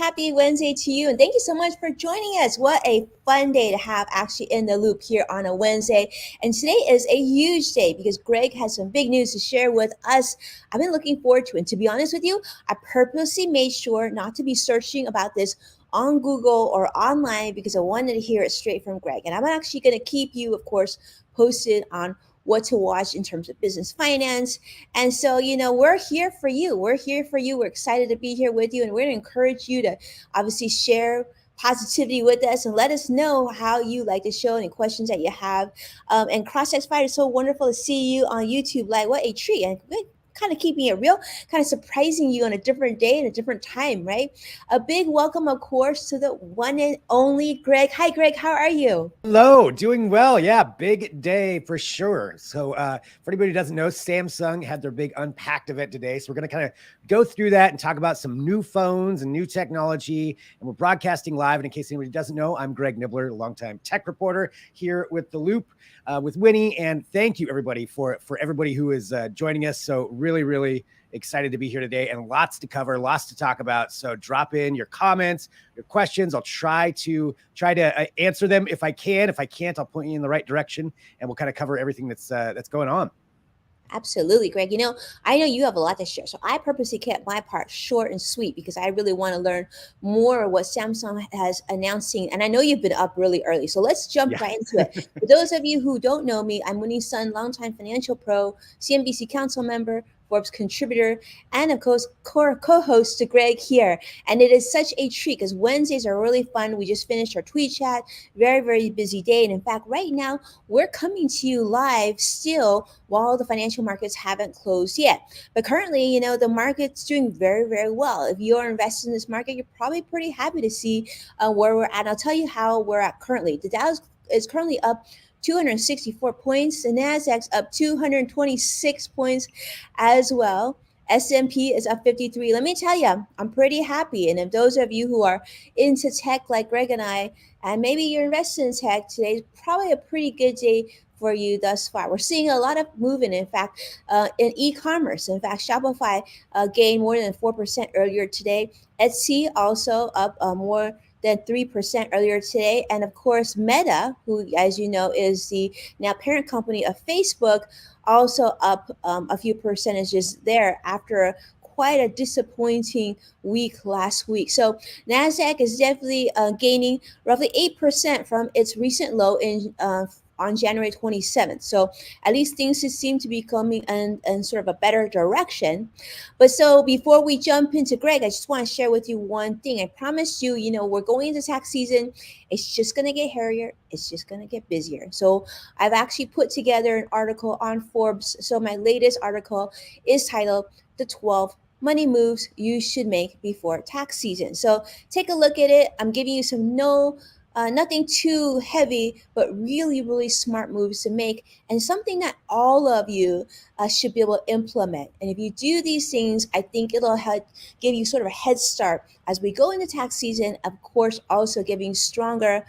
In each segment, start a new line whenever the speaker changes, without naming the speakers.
Happy Wednesday to you. And thank you so much for joining us. What a fun day to have actually in the loop here on a Wednesday. And today is a huge day because Greg has some big news to share with us. I've been looking forward to it. And to be honest with you, I purposely made sure not to be searching about this on Google or online because I wanted to hear it straight from Greg. And I'm actually going to keep you, of course, posted on what to watch in terms of business finance. And so, we're here for you. We're here for you. We're excited to be here with you. And we're going to encourage you to obviously share positivity with us and let us know how you like the show, any questions that you have. And Cross Fight is so wonderful to see you on YouTube. Like, what a treat. And kind of keeping it real, kind of surprising you on a different day and a different time, right? A big welcome, of course, to the one and only Greg. Hi, Greg. How are you?
Hello, doing well. Yeah, big day for sure. So for anybody who doesn't know, Samsung had their big Unpacked event today. So we're going to kind of go through that and talk about some new phones and new technology. And we're broadcasting live. And in case anybody doesn't know, I'm Greg Nibbler, longtime tech reporter here with The Loop with Winnie. And thank you, everybody, for everybody who is joining us. So really excited to be here today and lots to cover, lots to talk about. So drop in your comments, your questions. I'll try to answer them if I can. If I can't, I'll point you in the right direction and we'll kind of cover everything that's going on.
Absolutely, Greg. I know you have a lot to share. So I purposely kept my part short and sweet because I really want to learn more of what Samsung has announcing. And I know you've been up really early. So let's jump right into it. For those of you who don't know me, I'm Winnie's son, longtime financial pro, CNBC council member, Forbes contributor, and of course co-host to Greg here. And it is such a treat because Wednesdays are really fun. We just finished our tweet chat, very busy day. And in fact, right now we're coming to you live still while the financial markets haven't closed yet. But currently, the market's doing very well. If you're invested in this market, you're probably pretty happy to see where we're at. I'll tell you how we're at currently. The Dow is currently up 264 points. The Nasdaq's up 226 points as well. S&P is up 53. Let me tell you, I'm pretty happy. And if those of you who are into tech like Greg and I, and maybe you're invested in tech, today is probably a pretty good day for you thus far. We're seeing a lot of movement, in fact, in e-commerce. In fact, Shopify gained more than 4% earlier today. Etsy also up more than 3% earlier today. And of course, Meta, who, as you know, is the now parent company of Facebook, also up a few percentages there after quite a disappointing week last week. So NASDAQ is definitely gaining roughly 8% from its recent low on January 27th. So at least things seem to be coming in sort of a better direction. But so before we jump into Greg, I just want to share with you one thing. I promised you, we're going into tax season. It's just going to get hairier. It's just going to get busier. So I've actually put together an article on Forbes. So my latest article is titled The 12 Money Moves You Should Make Before Tax Season. So take a look at it. I'm giving you some nothing too heavy, but really smart moves to make, and something that all of you should be able to implement. And if you do these things, I think it'll help give you sort of a head start as we go into tax season. Of course, also giving stronger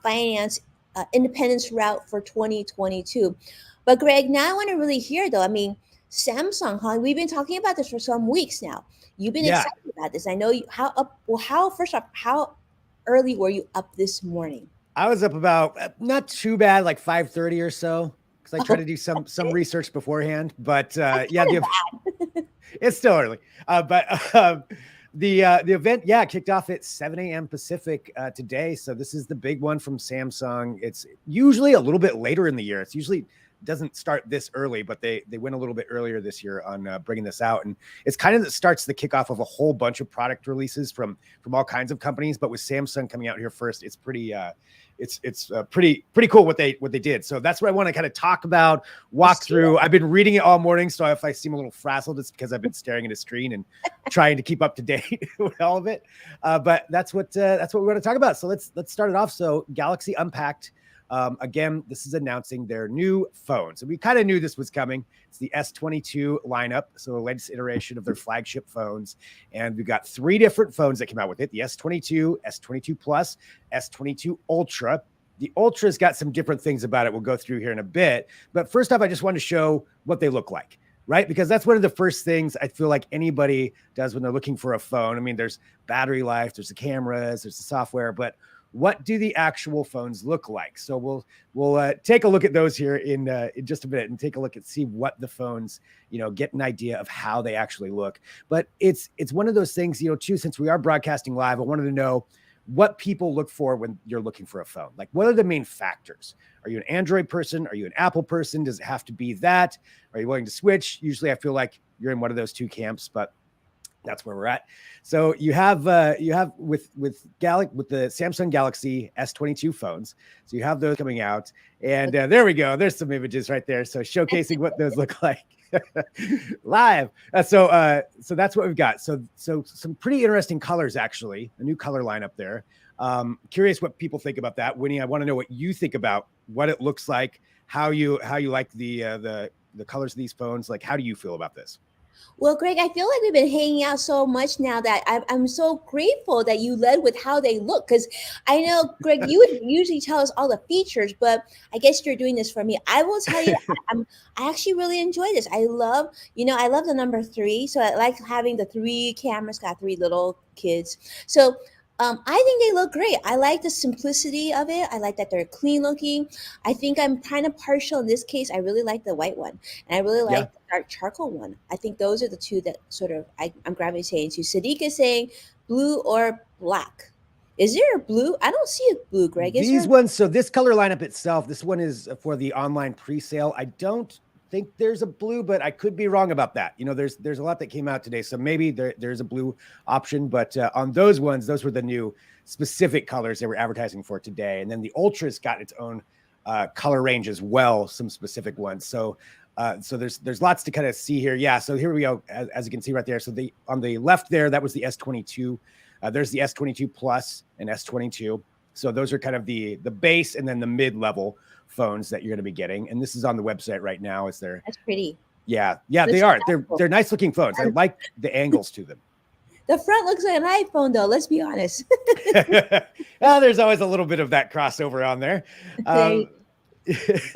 finance independence route for 2022. But Greg, now I want to really hear though. I mean, Samsung, huh? We've been talking about this for some weeks now. You've been excited about this. I know you. First off, how early were you up this morning?
I was up about not too bad, like 5:30 or so, because I try to do some research beforehand. But it's still early. The event, kicked off at 7 a.m. Pacific today. So this is the big one from Samsung. It's usually a little bit later in the year. It's usually doesn't start this early, but they went a little bit earlier this year on bringing this out, and it's kind of starts the kickoff of a whole bunch of product releases from all kinds of companies. But with Samsung coming out here first, it's pretty pretty cool what they did. So that's what I want to kind of talk about, walk through. I've been reading it all morning, so if I seem a little frazzled, it's because I've been staring at a screen and trying to keep up to date with all of it. But that's what we want to talk about. So let's start it off. So Galaxy Unpacked. Again, this is announcing their new phones. And we kind of knew this was coming. It's the S22 lineup, so the latest iteration of their flagship phones. And we've got 3 different phones that came out with it: the S22, S22 Plus, S22 Ultra. The Ultra's got some different things about it we'll go through here in a bit. But first off, I just wanted to show what they look like. right? Because that's one of the first things I feel like anybody does when they're looking for a phone. I mean, there's battery life, there's the cameras, there's the software, but what do the actual phones look like? So we'll take a look at those here in just a minute and take a look and see what the phones, get an idea of how they actually look. But it's one of those things, too, since we are broadcasting live, I wanted to know what people look for when you're looking for a phone. Like, what are the main factors? Are you an Android person? Are you an Apple person? Does it have to be that? Are you willing to switch? Usually I feel like you're in one of those two camps, but that's where we're at. So you have with the Samsung Galaxy S22 phones. So you have those coming out, and there we go. There's some images right there. So showcasing what those look like live. So that's what we've got. So some pretty interesting colors, actually, a new color lineup there. Curious what people think about that. Winnie, I want to know what you think about what it looks like, how you like the colors of these phones. Like, how do you feel about this?
Well, Greg, I feel like we've been hanging out so much now that I'm so grateful that you led with how they look. Because I know, Greg, you would usually tell us all the features, but I guess you're doing this for me. I will tell you, I actually really enjoy this. I love the number 3. So I like having the 3 cameras, got 3 little kids. So I think they look great. I like the simplicity of it. I like that they're clean looking. I think I'm kind of partial in this case. I really like the white one, and I really like the dark charcoal one. I think those are the two that sort of I'm gravitating to. Sadiq is saying blue or black. Is there a blue? I don't see a blue, Greg.
These ones, so this color lineup itself, this one is for the online pre-sale. I don't think there's a blue, but I could be wrong about that. There's a lot that came out today, so maybe there's a blue option, but on those ones, those were the new specific colors they were advertising for today. And then the Ultra's got its own color range as well, some specific ones. So there's lots to kind of see here. Yeah, so here we go, as you can see right there. So on the left there, that was the S22. There's the S22 Plus and S22. So those are kind of the base and then the mid-level phones that you're going to be getting. And this is on the website right now. That's
pretty.
Yeah, they are. They're nice looking phones. I like the angles to them.
The front looks like an iPhone, though. Let's be honest.
Well, there's always a little bit of that crossover on there.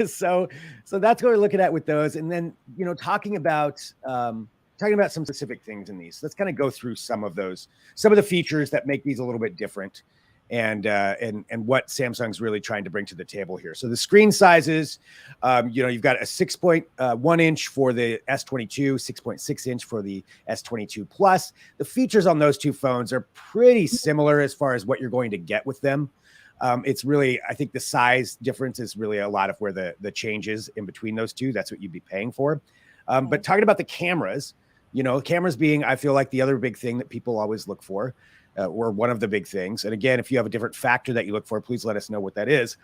So that's what we're looking at with those. And then, talking about some specific things in these. Let's kind of go through some of the features that make these a little bit different, and what Samsung's really trying to bring to the table here. So the screen sizes, you've got a 6.1 inch for the S22, 6.6 inch for the S22 Plus. The features on those two phones are pretty similar as far as what you're going to get with them. It's really, I think the size difference is really a lot of where the change is in between those two. That's what you'd be paying for. But talking about the cameras, cameras being, I feel like, the other big thing that people always look for, or one of the big things. And again, if you have a different factor that you look for, please let us know what that is.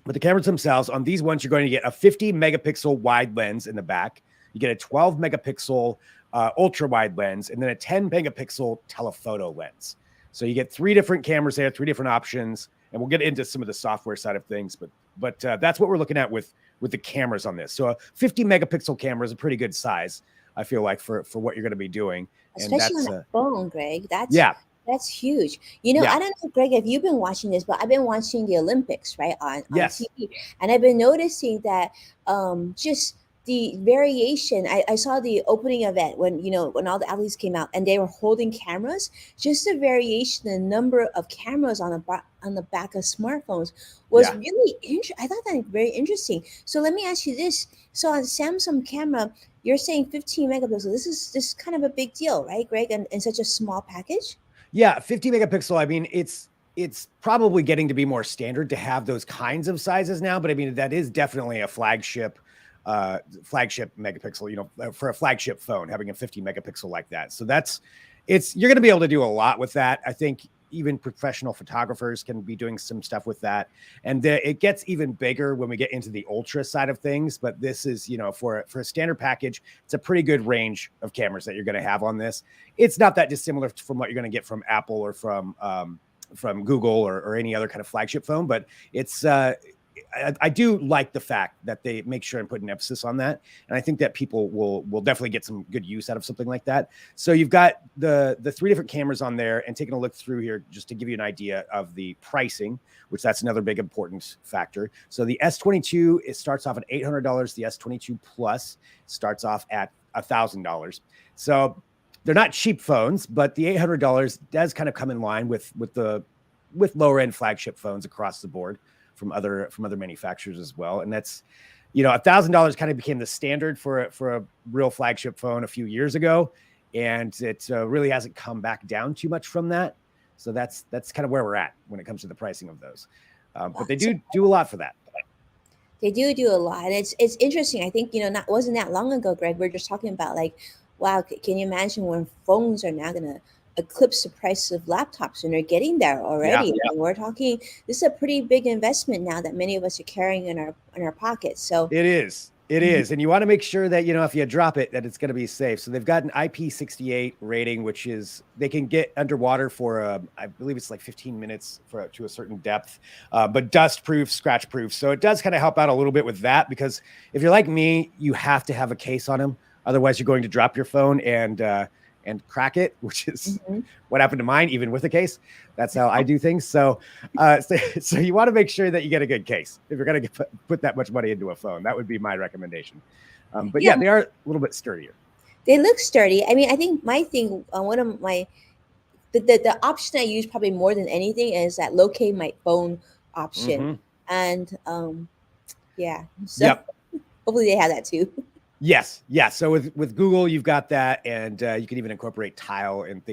But the cameras themselves, on these ones, you're going to get a 50 megapixel wide lens in the back. You get a 12 megapixel ultra wide lens, and then a 10 megapixel telephoto lens. So you get 3 different cameras there, 3 different options. And we'll get into some of the software side of things, but that's what we're looking at with the cameras on this. So a 50 megapixel camera is a pretty good size, I feel like, for what you're going to be doing.
Especially on a phone, Greg. That's huge. I don't know, Greg, if you've been watching this, but I've been watching the Olympics, right, on TV. And I've been noticing that just the variation. I saw the opening event when all the athletes came out and they were holding cameras. Just the variation, the number of cameras on the back of smartphones was really interesting. I thought that very interesting. So let me ask you this. So on Samsung camera, you're saying 15 megapixels. This is kind of a big deal, right, Greg? And in such a small package?
Yeah, 50 megapixel. I mean, it's probably getting to be more standard to have those kinds of sizes now, but I mean, that is definitely a flagship megapixel, for a flagship phone, having a 50 megapixel like that. So you're going to be able to do a lot with that. I think even professional photographers can be doing some stuff with that. And it gets even bigger when we get into the ultra side of things. But this is, for a standard package, it's a pretty good range of cameras that you're going to have on this. It's not that dissimilar from what you're going to get from Apple or from Google or any other kind of flagship phone. But it's, I do like the fact that they make sure and put an emphasis on that. And I think that people will definitely get some good use out of something like that. So you've got the 3 different cameras on there, and taking a look through here just to give you an idea of the pricing, which that's another big important factor. So the S22, it starts off at $800. The S22 Plus starts off at $1,000. So they're not cheap phones, but the $800 does kind of come in line with lower end flagship phones across the board from other manufacturers as well. And that's, $1,000 kind of became the standard for a real flagship phone a few years ago, and it really hasn't come back down too much from that. So that's kind of where we're at when it comes to the pricing of those. But they do a lot for that.
They do a lot, and it's interesting. I think not wasn't that long ago, Greg. We are just talking about like, wow, can you imagine when phones are now gonna eclipse the price of laptops, and they're getting there already?
Yeah.
And we're talking. This is a pretty big investment now that many of us are carrying in our pockets. So
it is. It is. And you want to make sure that, if you drop it, that it's going to be safe. So they've got an IP68 rating, which is they can get underwater for, I believe it's like 15 minutes to a certain depth, but dust proof, scratch proof. So it does kind of help out a little bit with that, because if you're like me, you have to have a case on them. Otherwise, you're going to drop your phone and crack it, which is what happened to mine, even with a case. That's how I do things. So you want to make sure that you get a good case if you're going to put that much money into a phone. That would be my recommendation. But yeah, they are a little bit sturdier.
They look sturdy. I mean, I think my thing, one of my the option I use probably more than anything is that locate my phone option, and yeah. So hopefully they have that too.
Yes. Yeah. So with Google, you've got that, and you can even incorporate Tile and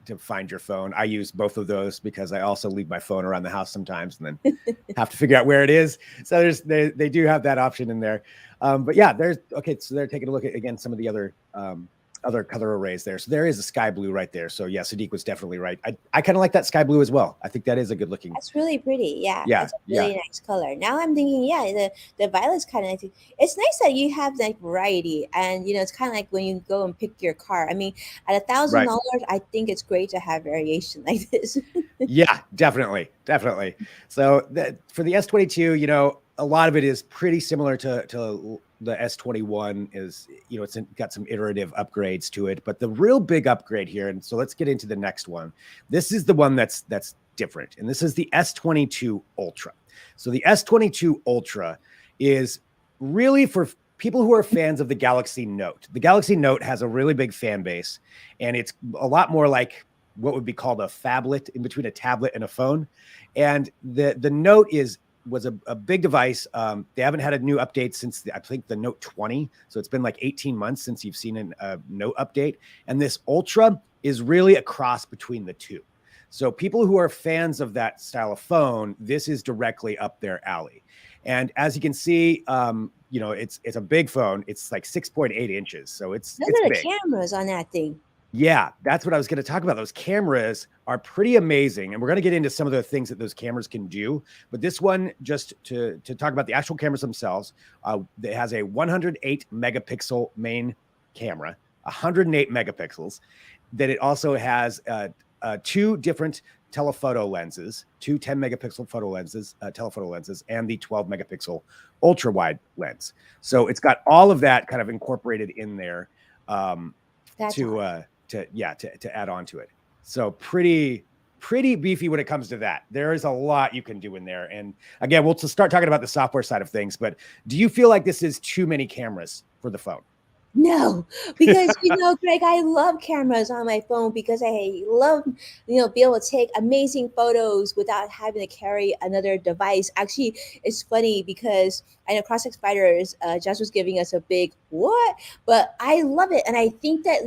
to find your phone. I use both of those because I also leave my phone around the house sometimes and then have to figure out where it is. So they do have that option in there. But yeah, so they're taking a look at, again, some of the other color arrays there. So there is a sky blue right there. So yeah, Sadiq was definitely right. I kind of like that sky blue as well. I think that is a good looking.
That's really pretty. Yeah.
Yeah.
It's a really nice color. Now I'm thinking, the violet's kind of nice. It's nice that you have like variety, and it's kind of like when you go and pick your car. I mean, at $1,000, I think it's great to have variation like this.
Yeah, definitely. So for the S22, a lot of it is pretty similar to the S21. Is it's got some iterative upgrades to it, but the real big upgrade here, and so let's get into the next one. This is the one that's different, and this is the S22 Ultra. So the S22 Ultra is really for people who are fans of the Galaxy Note. The Galaxy Note has a really big fan base, and it's a lot more like what would be called a phablet, in between a tablet and a phone. And the Note was a big device. They haven't had a new update since I think the Note 20. So it's been like 18 months since you've seen a Note update. And this Ultra is really a cross between the two. So people who are fans of that style of phone, this is directly up their alley. And as you can see, it's a big phone. It's like 6.8 inches. So it's
Look at the
big.
cameras on that thing.
Yeah, that's what I was going to talk about. Those cameras are pretty amazing. And we're going to get into some of the things that those cameras can do. But this one, just to talk about the actual cameras themselves, it has a 108 megapixel main camera, 108 megapixels. That it also has two different telephoto lenses, two 10 megapixel photo lenses, telephoto lenses, and the 12 megapixel ultra wide lens. So it's got all of that kind of incorporated in there to add on to it. So pretty beefy when it comes to that. There is a lot you can do in there. And again, we'll start talking about the software side of things, but do you feel like this is too many cameras for the phone?
No, because Greg, I love cameras on my phone because I love, be able to take amazing photos without having to carry another device. Actually, it's funny because I know CrossX Fighters, Josh was giving us a big what, but I love it, and I think that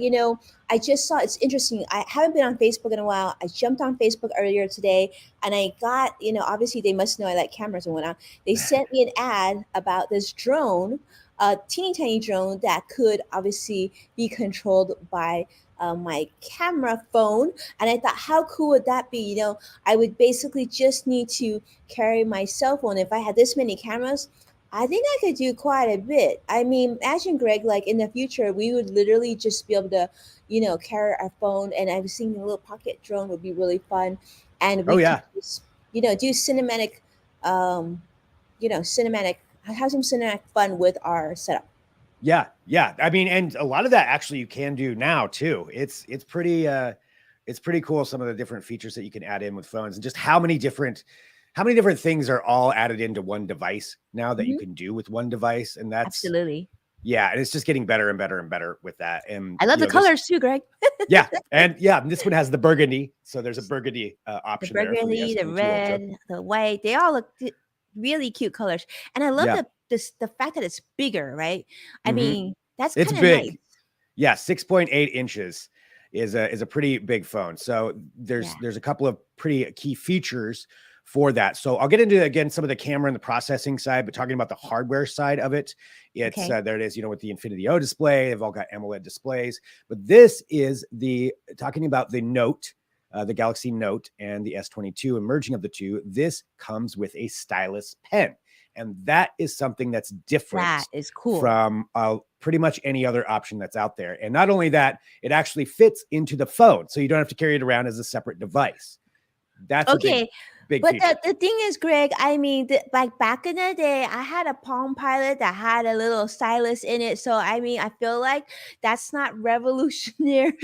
I just saw it's interesting. I haven't been on Facebook in a while. I jumped on Facebook earlier today, and I got obviously they must know I like cameras and whatnot. They sent me an ad about this drone. A teeny tiny drone that could obviously be controlled by my camera phone. And I thought, how cool would that be? I would basically just need to carry my cell phone. If I had this many cameras, I think I could do quite a bit. I mean, imagine, Greg, like in the future, we would literally just be able to, carry our phone. And I was thinking a little pocket drone would be really fun. And we could just, do cinematic, have some cinematic fun with our setup.
Yeah. I mean, and a lot of that actually you can do now too. It's pretty cool. Some of the different features that you can add in with phones, and just how many different things are all added into one device now that you can do with one device. And that's
absolutely.
Yeah, and it's just getting better and better and better with that. And
I love the
this,
colors too, Greg.
this one has the burgundy. So there's a burgundy
The
option there for the
burgundy, the
S22 Ultra.
red, the white, they all look really cute colors. And I love
Yeah.
the fact that it's bigger, right? I
hmm
mean, that's
It's
kind of nice.
big. Yeah, 6.8 inches is a pretty big phone. So
Yeah.
there's a couple of pretty key features for that. So I'll get into again some of the camera and the processing side, but talking about the hardware side of it, it's
Okay.
there it is, with the Infinity O display. They've all got AMOLED displays, but this is talking about the Note. The Galaxy Note and the S22, emerging of the two, this comes with a stylus pen. And that is something that's different
That is cool.
from pretty much any other option that's out there. And not only that, it actually fits into the phone. So you don't have to carry it around as a separate device. That's a big
But
feature.
the thing is, Greg, I mean, like back in the day, I had a Palm Pilot that had a little stylus in it. So, I mean, I feel like that's not revolutionary.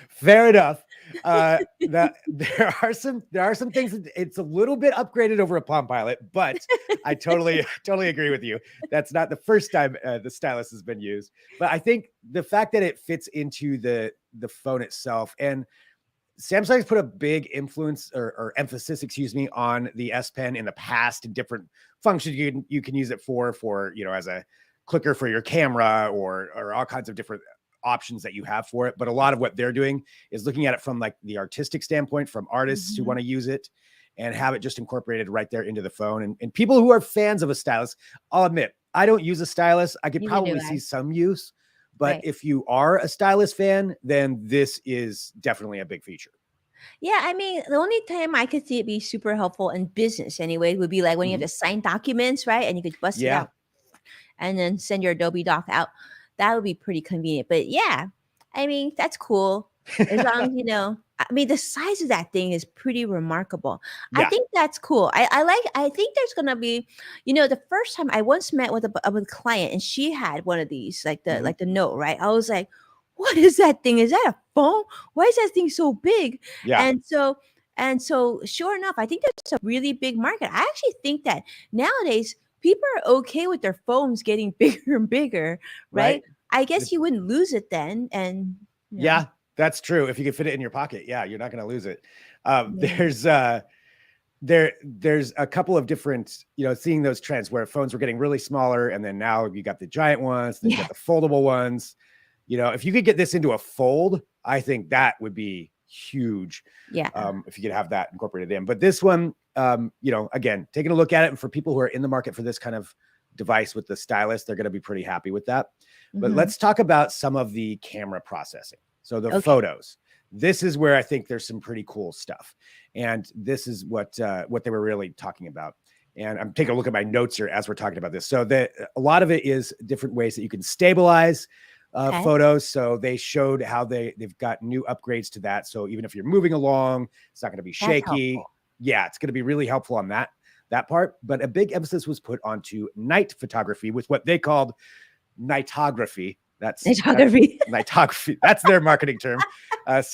Fair enough. That there are some things that it's a little bit upgraded over a Palm Pilot, but I totally agree with you. That's not the first time the stylus has been used. But I think the fact that it fits into the phone itself, and Samsung's put a big influence or emphasis, on the S Pen in the past and different functions you can use it for as a clicker for your camera or all kinds of different options that you have for it. But a lot of what they're doing is looking at it from like the artistic standpoint, from artists who want to use it and have it just incorporated right there into the phone. And people who are fans of a stylus, I'll admit, I don't use a stylus. I could probably see some use, but if you are a stylus fan, then this is definitely a big feature.
Yeah, I mean, the only time I could see it be super helpful in business anyway would be like when you have to sign documents, right? And you could bust it out and then send your Adobe doc out. That would be pretty convenient. But yeah, I mean, that's cool. As long as, I mean, the size of that thing is pretty remarkable. I think that's cool. I think there's going to be, the first time I once met with a client and she had one of these, like the Note, right? I was like, what is that thing? Is that a phone? Why is that thing so big?
Yeah.
And so sure enough, I think there's a really big market. I actually think that nowadays people are okay with their phones getting bigger and bigger, right? I guess you wouldn't lose it then. And
yeah, that's true. If you can fit it in your pocket, you're not going to lose it. There's a couple of different, seeing those trends where phones were getting really smaller, and then now you got the giant ones, then you got the foldable ones. If you could get this into a fold, I think that would be huge.
Yeah.
If you could have that incorporated in. But this one, again, taking a look at it, and for people who are in the market for this kind of device with the stylus, they're going to be pretty happy with that. But let's talk about some of the camera processing. So the photos. This is where I think there's some pretty cool stuff. And this is what they were really talking about. And I'm taking a look at my notes here as we're talking about this. So a lot of it is different ways that you can stabilize photos. So they showed how they've got new upgrades to that. So even if you're moving along, it's not going to be shaky. Yeah, it's going to be really helpful on that part. But a big emphasis was put onto night photography with what they called nightography. That's nightography. That's their marketing term.
What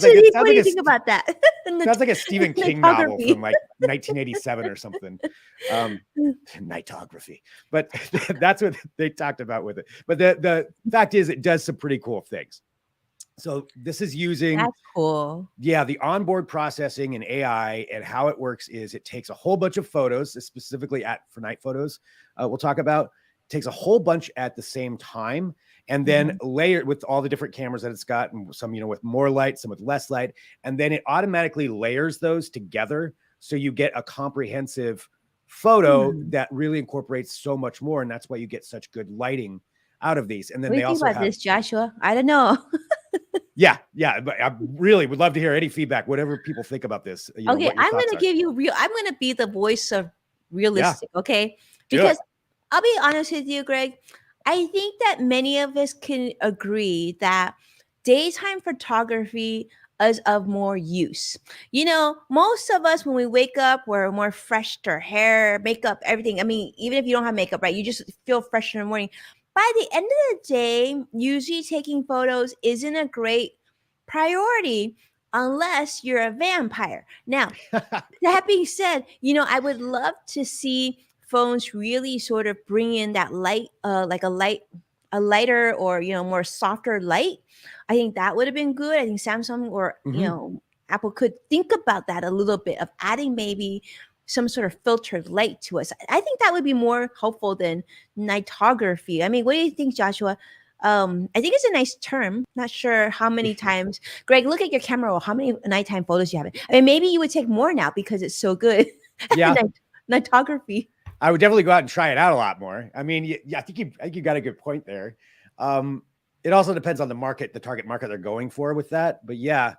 do you think about that?
Sounds like a Stephen King novel from like 1987 or something. Nightography. But that's what they talked about with it. But the fact is, it does some pretty cool things. So this is using the onboard processing and AI, and how it works is it takes a whole bunch of photos, specifically for night photos. We'll talk about. Takes a whole bunch at the same time, and then layered with all the different cameras that it's got, and some with more light, some with less light, and then it automatically layers those together, so you get a comprehensive photo that really incorporates so much more, and that's why you get such good lighting out of these. And then they also have
this, Joshua. I don't know.
yeah, but I really would love to hear any feedback, whatever people think about this.
Okay, I'm going to give you I'm going to be the voice of realistic. Okay, because I'll be honest with you, Greg. I think that many of us can agree that daytime photography is of more use. Most of us, when we wake up, we're more fresh, our hair, makeup, everything. I mean, even if you don't have makeup, right, you just feel fresh in the morning. By the end of the day, usually taking photos isn't a great priority unless you're a vampire. Now, that being said, I would love to see phones really sort of bring in that light, like a lighter or more softer light, I think that would have been good. I think Samsung or Apple could think about that a little bit of adding maybe some sort of filtered light to us. I think that would be more helpful than nightography. I mean, what do you think, Joshua? I think it's a nice term. Not sure how many times. Greg, look at your camera roll. How many nighttime photos you have? I mean, maybe you would take more now because it's so good.
Yeah.
Nightography.
I would definitely go out and try it out a lot more. I mean, yeah, I think you got a good point there. It also depends on the market, the target market they're going for with that. But yeah,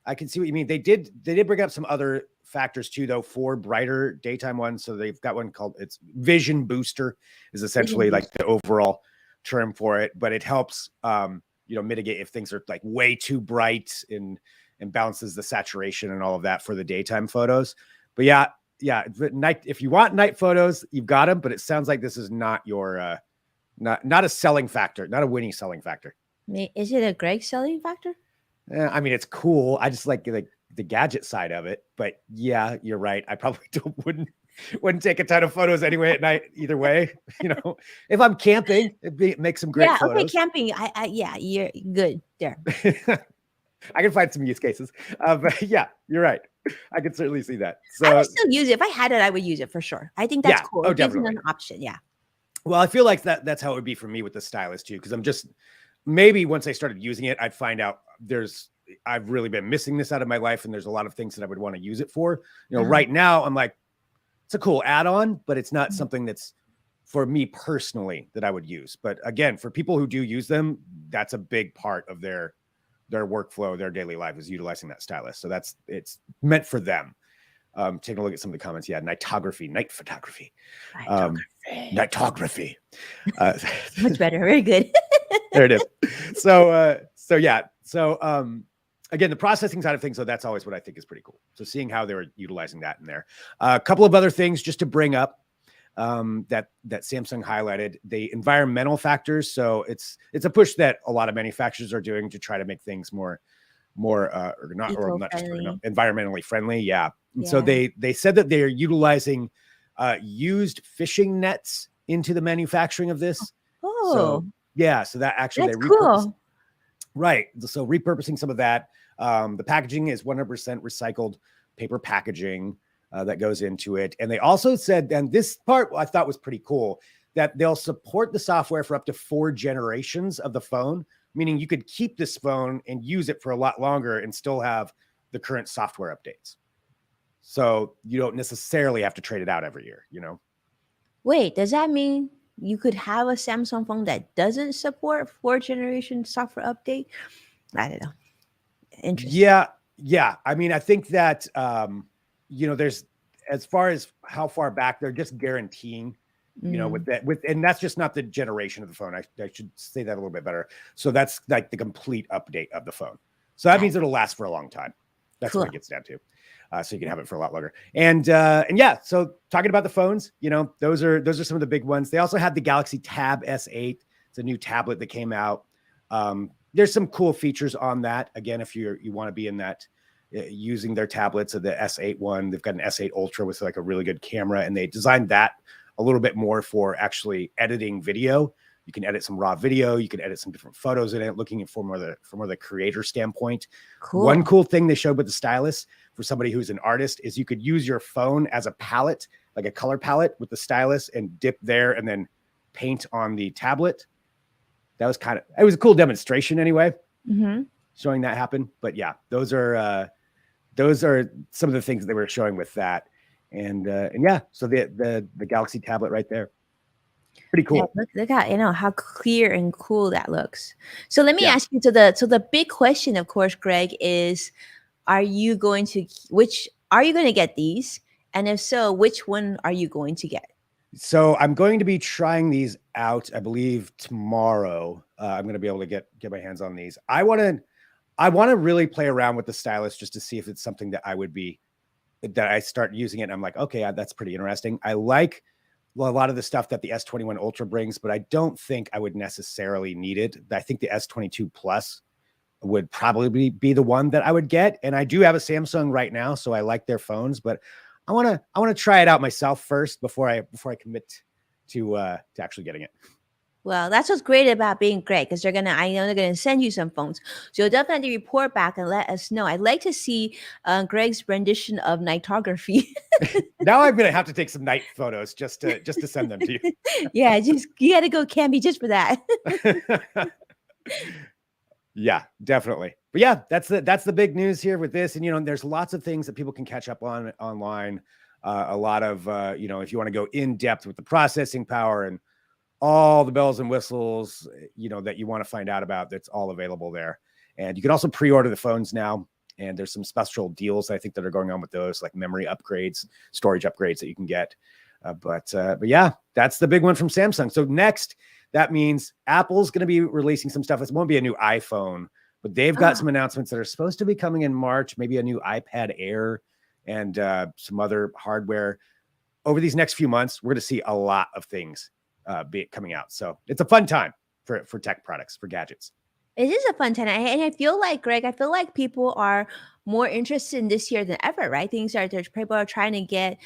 I can see what you mean. They did bring up some other factors too, though, for brighter daytime ones. So they've got one called it's Vision Booster is essentially like the overall term for it, but it helps mitigate if things are like way too bright and balances the saturation and all of that for the daytime photos. But yeah, if you want night photos, you've got them, but it sounds like this is not your not a selling factor, not a winning selling factor.
Is it a Greg selling factor?
I mean, it's cool. I just like the gadget side of it, but yeah, you're right. I probably wouldn't take a ton of photos anyway at night either way. If I'm camping, make some great photos.
Okay, camping. Yeah, you're good there.
I can find some use cases. But yeah, you're right. I can certainly see that. So
I would still use it. If I had it, I would use it for sure. I think that's cool.
Oh,
it gives
definitely
an option. Yeah.
Well, I feel like that's how it would be for me with the stylus too, because I'm just maybe once I started using it, I'd find out I've really been missing this out of my life, and there's a lot of things that I would want to use it for. Right now I'm like, it's a cool add-on, but it's not something that's for me personally that I would use. But again, for people who do use them, that's a big part of their workflow, their daily life is utilizing that stylus. So it's meant for them. Taking a look at some of the comments. Yeah. Night photography. Nightography.
Much better. Very good.
There it is. So yeah. So, again, the processing side of things, so that's always what I think is pretty cool. So seeing how they were utilizing that in there. A couple of other things just to bring up that Samsung highlighted, the environmental factors. So it's a push that a lot of manufacturers are doing to try to make things more environmentally friendly. Yeah. And so they said that they're utilizing used fishing nets into the manufacturing of this.
Oh,
so, yeah. So that actually
that's cool.
Right. So repurposing some of that. The packaging is 100% recycled paper packaging that goes into it. And they also said, and this part I thought was pretty cool, that they'll support the software for up to 4 generations of the phone, meaning you could keep this phone and use it for a lot longer and still have the current software updates. So you don't necessarily have to trade it out every year,
Wait, does that mean you could have a Samsung phone that doesn't support 4th generation software update? I don't know. Interesting.
Yeah. I mean, I think that, there's, as far as how far back, they're just guaranteeing, and that's just not the generation of the phone. I should say that a little bit better. So that's like the complete update of the phone. So that means it'll last for a long time. That's what it gets down to. So you can have it for a lot longer. And yeah, so talking about the phones, those are some of the big ones. They also had the Galaxy Tab S8. It's a new tablet that came out. There's some cool features on that. Again, if you want to be in that, using their tablets of the S8 one, they've got an S8 Ultra with like a really good camera, and they designed that a little bit more for actually editing video. You can edit some raw video. You can edit some different photos in it, looking at from more the creator standpoint.
Cool.
One cool thing they showed with the stylus for somebody who's an artist is you could use your phone as a palette, like a color palette with the stylus, and dip there and then paint on the tablet. That was it was a cool demonstration anyway, showing that happen. But yeah, those are some of the things that they were showing with that. And yeah, so the Galaxy tablet right there. Pretty cool.
Yeah, look at how clear and cool that looks. So let me ask you, so the big question, of course, Greg, is are you going to get these? And if so, which one are you going to get?
So I'm going to be trying these out, I believe tomorrow. I'm going to be able to get my hands on these. I want to really play around with the stylus just to see if it's something that I start using it and I'm like, okay, that's pretty interesting. I like a lot of the stuff that the S21 Ultra brings, but I don't think I would necessarily need it. I think the S22 Plus would probably be the one that I would get. And I do have a Samsung right now, so I like their phones, but I want to try it out myself first before I commit to actually getting it.
Well, that's what's great about being Greg, because I know they're gonna send you some phones. So you'll definitely report back and let us know. I'd like to see Greg's rendition of nightography.
Now I'm gonna have to take some night photos just to send them to you.
Yeah, just you gotta go Canby just for that.
Yeah, definitely. But yeah, that's the big news here with this. And there's lots of things that people can catch up on online. A lot of if you want to go in depth with the processing power and all the bells and whistles, that you want to find out about, that's all available there. And you can also pre-order the phones now. And there's some special deals, I think, that are going on with those, like memory upgrades, storage upgrades that you can get. But yeah, that's the big one from Samsung. So next, that means Apple's going to be releasing some stuff. It won't be a new iPhone, but they've got some announcements that are supposed to be coming in March, maybe a new iPad Air and some other hardware. Over these next few months, we're going to see a lot of things coming out. So it's a fun time for tech products, for gadgets.
It is a fun time, and I feel like, Greg, I feel like people are more interested in this year than ever, right? People are trying to get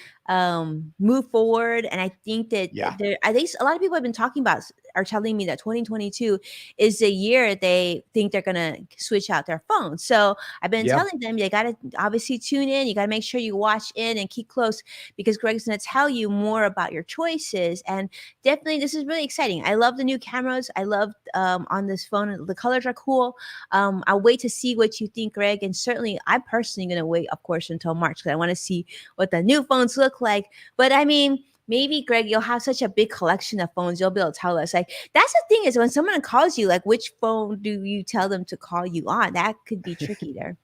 move forward, and I think that at least a lot of people have been talking about are telling me that 2022 is the year they think they're gonna switch out their phones. So I've been telling them they gotta obviously tune in. You gotta make sure you watch in and keep close, because Greg's gonna tell you more about your choices. And definitely, this is really exciting. I love the new cameras. I love on this phone. The colors are cool. I'll wait to see what you think, Greg. And certainly, I'm personally going to wait, of course, until March, because I want to see what the new phones look like. But I mean, maybe, Greg, you'll have such a big collection of phones, you'll be able to tell us. Like, that's the thing, is when someone calls you, like, which phone do you tell them to call you on? That could be tricky there.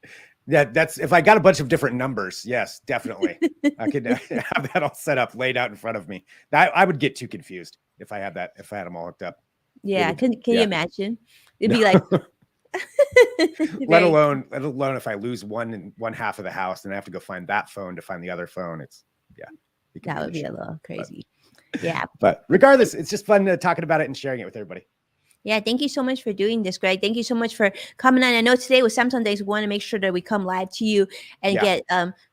Yeah, that's if I got a bunch of different numbers. Yes, definitely. I could have that all set up, laid out in front of me. I would get too confused if I had them all hooked up.
Yeah, can you imagine? It'd be like
let alone if I lose one half of the house and I have to go find that phone to find the other phone.
That would be a little crazy.
But regardless, it's just fun talking about it and sharing it with everybody.
Yeah, thank you so much for doing this, Greg. Thank you so much for coming on. I know today was Samsung Days. We want to make sure that we come live to you and get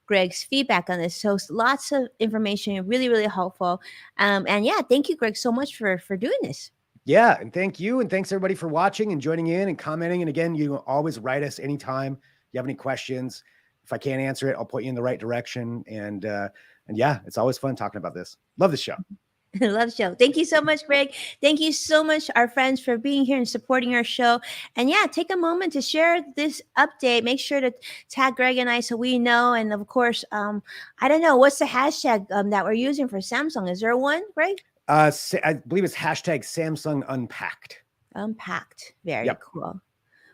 Greg's feedback on this. So lots of information, really, really helpful. And yeah, thank you, Greg, so much for doing this.
Yeah, and thank you. And thanks everybody for watching and joining in and commenting. And again, you always write us anytime you have any questions. If I can't answer it, I'll point you in the right direction. And yeah, it's always fun talking about this. Love the show.
Love the show. Thank you so much, Greg. Thank you so much, our friends, for being here and supporting our show. And yeah, take a moment to share this update. Make sure to tag Greg and I so we know. And of course, I don't know, what's the hashtag that we're using for Samsung? Is there one, Greg?
I believe it's hashtag Samsung Unpacked.
Unpacked. Very cool.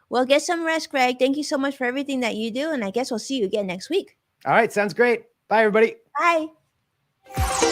Well, get some rest, Greg. Thank you so much for everything that you do. And I guess we'll see you again next week.
All right. Sounds great. Bye, everybody.
Bye.